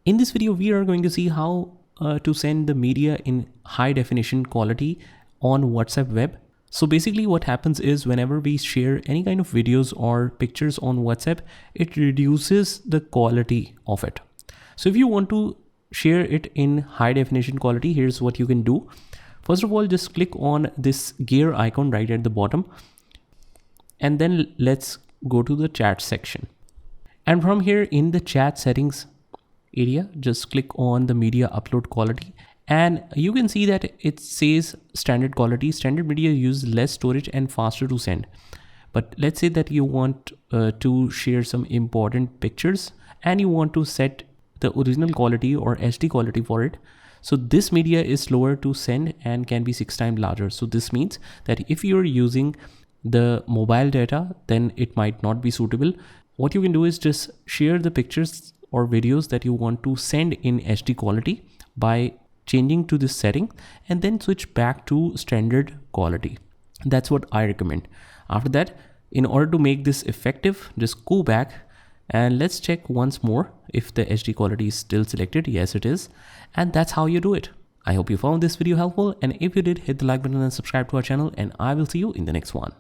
In this video, we are going to see how to send the media in high definition quality on WhatsApp web. So basically what happens is whenever we share any kind of videos or pictures on WhatsApp, it reduces the quality of it. So if you want to share it in high definition quality, here's what you can do. First of all, just click on this gear icon right at the bottom. And then let's go to the chat section. And from here in the chat settings area, just click on the media upload quality. And you can see that it says standard quality. Standard media use less storage and faster to send. But let's say that you want to share some important pictures and you want to set the original quality or HD quality for it. So this media is slower to send and can be 6 times larger. So this means that if you're using the mobile data, then it might not be suitable. What you can do is just share the pictures or videos that you want to send in HD quality by changing to this setting and then switch back to standard quality. That's what I recommend. After that, in order to make this effective, just go back and let's check once more if the HD quality is still selected. Yes, it is. And that's how you do it. I hope you found this video helpful, and if you did, hit the like button and subscribe to our channel, and I will see you in the next one.